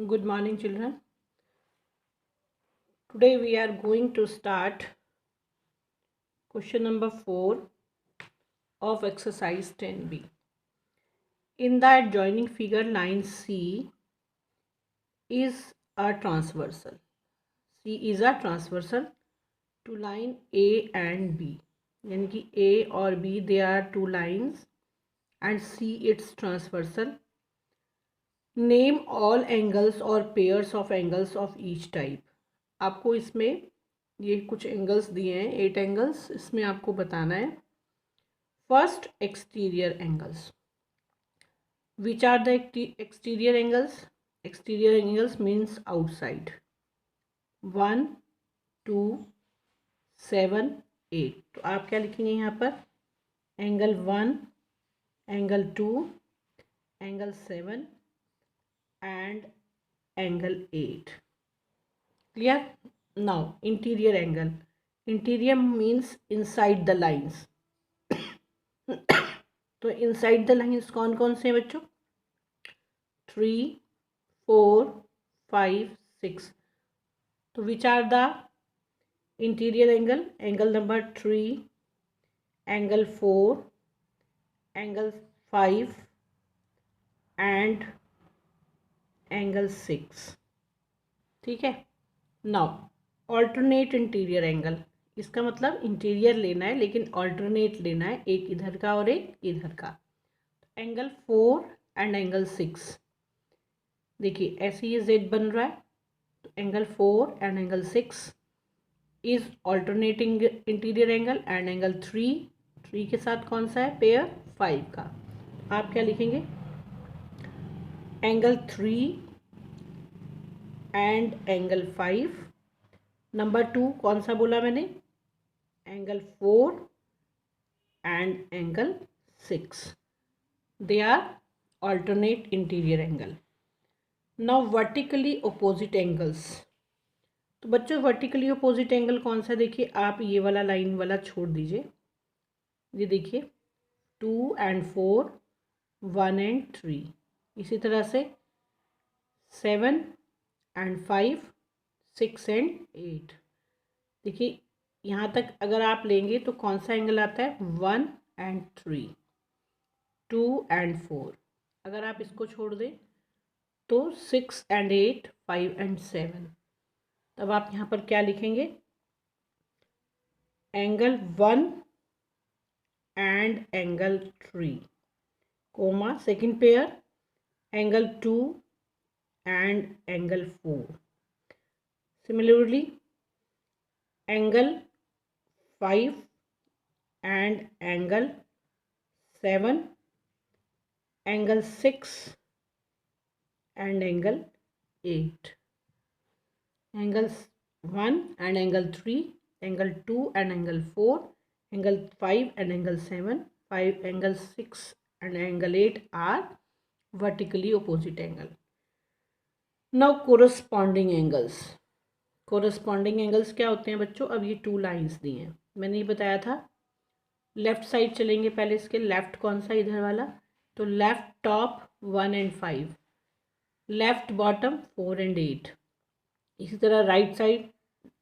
Good morning, children. Today we are going to start question number 4 of exercise 10b. In the adjoining figure, line C is a transversal. C is a transversal to line A and B. यानी कि A और B, they are two lines, and C its transversal. Name all angles or pairs of angles of each type. आपको इसमें ये कुछ angles दिए हैं, 8 angles, इसमें आपको बताना है. First, exterior angles. Which are the exterior angles? Exterior angles means outside. 1, 2, 7, 8. तो आप क्या लिखेंगे यहाँ पर? Angle 1, angle 2, angle 7 and angle 8. Clear? Now interior angle. Interior means inside the lines. तो इनसाइड द लाइन्स कौन कौन से हैं बच्चों? 3, 4, 5, 6. तो which are the interior angle? Angle number 3, angle 4, angle 5 and angle 6. ठीक है. Now alternate interior angle. इसका मतलब इंटीरियर लेना है लेकिन ऑल्टरनेट लेना है, एक इधर का और एक इधर का. Angle 4 and angle 6. देखिए ऐसे ये जेड बन रहा है. तो angle 4 and angle 6 is alternating interior angle. And angle 3 के साथ कौन सा है पेयर? 5 का. आप क्या लिखेंगे? Angle 3 and angle 5. नंबर 2 कौन सा बोला मैंने? Angle 4 and angle 6. They are alternate interior angle. Now vertically opposite angles. तो बच्चों वर्टिकली अपोजिट एंगल कौन सा? देखिए आप ये वाला लाइन वाला छोड़ दीजिए. ये देखिए 2 एंड 4, 1 एंड 3. इसी तरह से 7 एंड 5, 6 एंड 8. देखिए यहाँ तक अगर आप लेंगे तो कौन सा एंगल आता है? 1 एंड 3, 2 एंड 4. अगर आप इसको छोड़ दें तो 6 एंड 8, 5 एंड 7. तब आप यहाँ पर क्या लिखेंगे? Angle 1 and angle 3, comma second pair angle 2 and angle 4. Similarly angle 5 and angle 7, angle 6 and angle 8. Angle 1 and angle 3, angle 2 and angle 4, angle 5 and angle 7, 5 angle 6 and angle 8 are vertically opposite angle. Now corresponding angles. Corresponding angles क्या होते हैं बच्चों? अब ये 2 lines दी हैं, मैंने ये बताया था. लेफ्ट साइड चलेंगे पहले. इसके लेफ्ट कौन सा? इधर वाला. तो left top 1 and 5, left bottom 4 and 8. इसी तरह right side,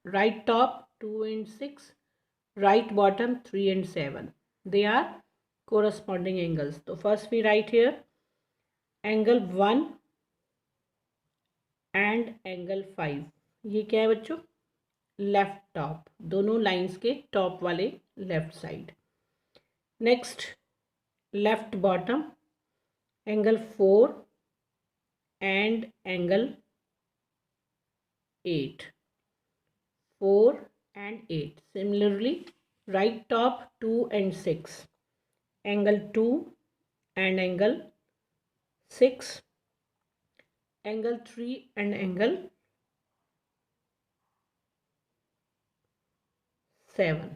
right top 2 and 6, right bottom 3 and 7. They are corresponding angles. तो first we write here angle 1 and angle 5. ये क्या है बच्चों? लेफ्ट टॉप, दोनों लाइंस के टॉप वाले left side. Next left bottom angle 4 and angle 8, 4 and 8. Similarly, right top 2 and 6, angle 2 and angle 6, angle 3 and angle 7,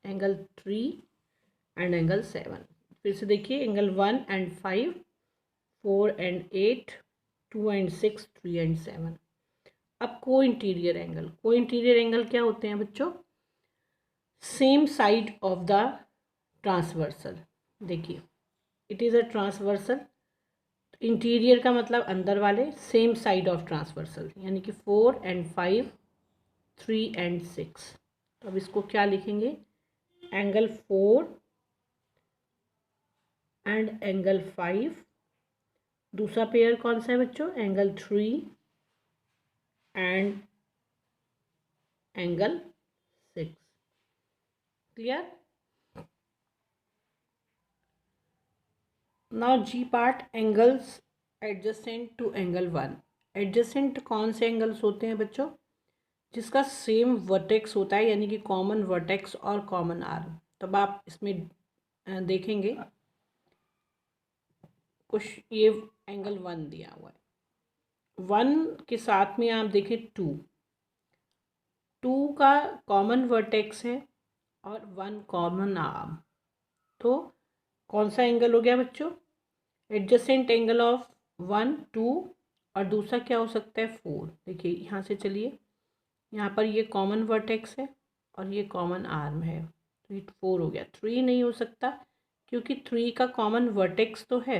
angle 3 and angle 7. फिर से देखिए angle 1 and 5, 4 and 8, 2 and 6, 3 and 7. अब co interior angle. Co interior angle क्या होते हैं बच्चों? Same side of the transversal. देखिए it is a transversal. Interior का मतलब अंदर वाले, सेम साइड ऑफ ट्रांसवर्सल, यानी कि 4 and 5, 3 and 6। तो अब इसको क्या लिखेंगे, एंगल 4 एंड एंगल 5। दूसरा पेयर कौन सा है बच्चों, angle 3 and angle 6। Clear. Now G part, angles adjacent to angle 1। Adjacent कौन से एंगल्स होते हैं बच्चों, जिसका सेम वर्टेक्स होता है, यानी कि कॉमन वर्टेक्स और कॉमन आर्म। तब आप इसमें देखेंगे कुछ, ये एंगल 1 दिया हुआ है, 1 के साथ में आप देखें 2, 2 का कॉमन वर्टेक्स है और 1 कॉमन आर्म। तो कौन सा एंगल हो गया बच्चों, एडजेसेंट एंगल ऑफ 1, 2 और दूसरा क्या हो सकता है 4। देखिए यहाँ से चलिए, यहाँ पर ये कॉमन वर्टेक्स है और ये कॉमन आर्म है, तो ये 4 हो गया। 3 नहीं हो सकता क्योंकि 3 का कॉमन वर्टेक्स तो है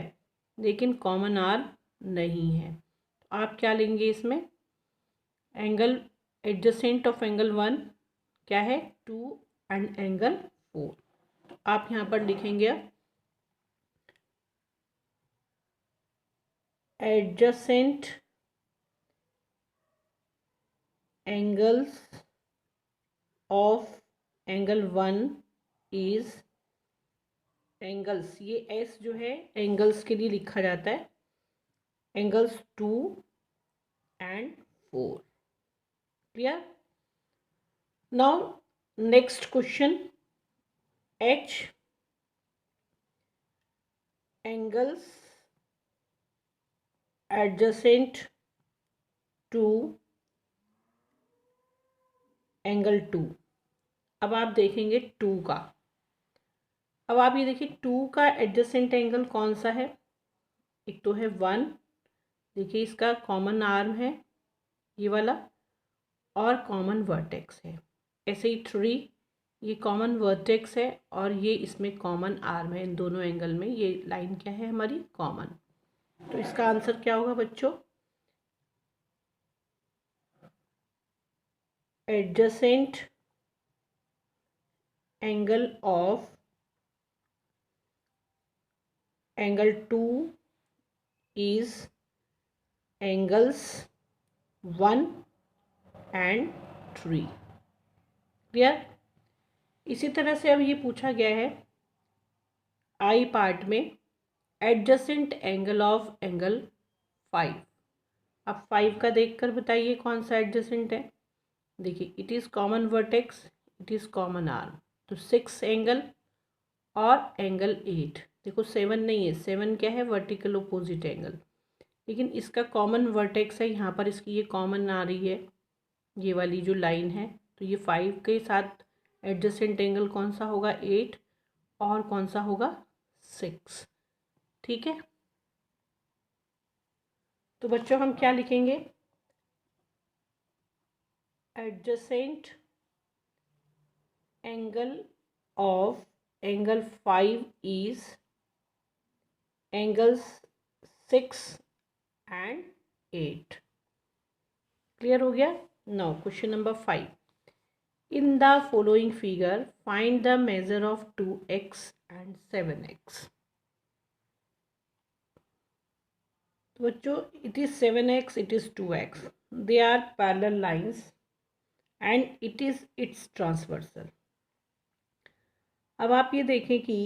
लेकिन कॉमन आर्म नहीं है। तो आप क्या लेंगे इसमें, एंगल एडजेसेंट ऑफ एंगल 1 क्या है, 2 एंड एंगल 4। आप यहाँ पर लिखेंगे adjacent angles of angle 1 is, angles, ये एस जो है एंगल्स के लिए लिखा जाता है, angles 2 and 4। Clear. Now next question, H angles adjacent to angle 2। अब आप देखेंगे 2 का, अब आप ये देखिए 2 का एडजेसेंट एंगल कौन सा है, एक तो है 1, देखिए इसका कॉमन आर्म है ये वाला और कॉमन वर्टेक्स है। ऐसे ही 3, ये कॉमन वर्टेक्स है और ये इसमें कॉमन आर्म है, इन दोनों एंगल में ये लाइन क्या है हमारी, कॉमन। तो इसका आंसर क्या होगा बच्चों, adjacent angle of angle 2 is angles 1 and 3। Clear. इसी तरह से अब ये पूछा गया है आई पार्ट में, एडजेसेंट एंगल ऑफ एंगल 5। अब 5 का देखकर बताइए कौन सा एडजेसेंट है। देखिए it is common vertex, it is common arm, तो 6 एंगल और एंगल 8। देखो 7 नहीं है, 7 क्या है, वर्टिकल ओपोजिट एंगल, लेकिन इसका कॉमन वर्टेक्स है, यहाँ पर इसकी ये कॉमन आ रही है, ये वाली जो लाइन है। तो ये 5 के साथ एडजेसेंट एंगल कौन सा होगा, 8, और कौन सा होगा 6। ठीक है, तो बच्चों हम क्या लिखेंगे, adjacent angle of angle 5 is angles 6 and 8। Clear हो गया। Now question number 5, in the following figure find the measure of 2x and 7x। तो बच्चों it is 7x, it is 2x, they are parallel lines and it is its transversal। अब आप ये देखें कि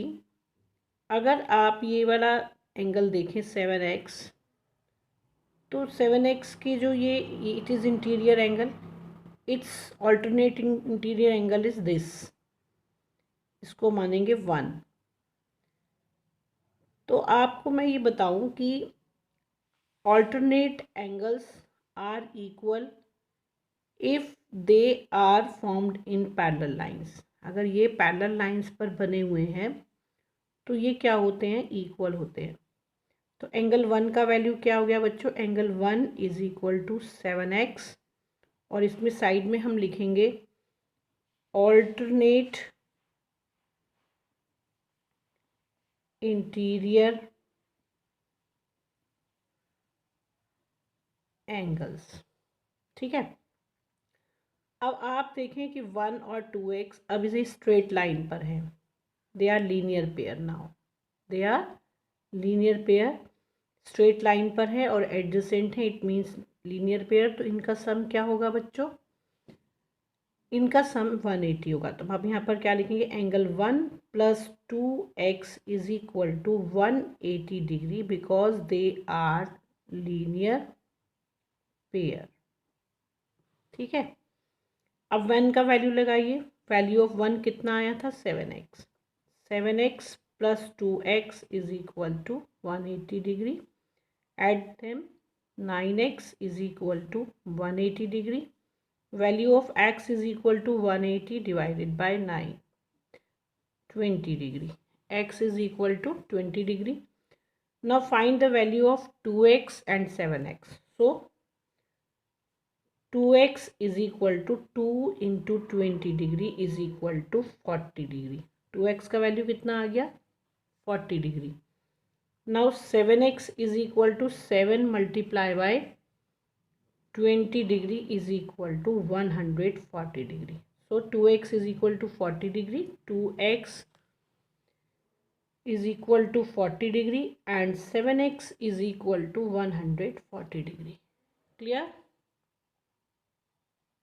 अगर आप ये वाला एंगल देखें 7x, तो 7x की जो ये it is interior angle, it's alternating interior angle is this, इसको मानेंगे 1। तो आपको मैं ये बताऊं कि alternate angles are equal if they are formed in parallel lines। अगर ये parallel lines पर बने हुए हैं तो ये क्या होते हैं, इक्वल होते हैं। तो एंगल 1 का वैल्यू क्या हो गया बच्चों, angle 1 is equal to 7x, और इसमें साइड में हम लिखेंगे ऑल्टरनेट इंटीरियर एंगल्स। ठीक है, अब आप देखें कि 1 और 2x अब इसे स्ट्रेट लाइन पर हैं, they are linear pair now, they are linear pair, straight line पर है और एडजेसेंट है, इट मीन्स लीनियर पेयर। तो इनका सम क्या होगा बच्चों, इनका सम 180 होगा। तो अब यहाँ पर क्या लिखेंगे, angle 1 + 2x is equal to 180 degree because they are linear pair. ठीक है, अब 1 का वैल्यू लगाइए, वैल्यू ऑफ 1 कितना आया था, 7x, 7x + 2x is equal to 180 degree, add them, 9x is equal to 180 degree, value of x is equal to 180 divided by 9, 20 degree, x is equal to 20 degree. Now find the value of 2x and 7x. So 2x is equal to 2 into 20 degree is equal to 40 degree. 2x का value कितना आ गया, 40 degree. Now 7x is equal to 7 multiplied by 20 degree is equal to 140 degree. So 2x is equal to 40 degree, 2x is equal to 40 degree and 7x is equal to 140 degree. Clear?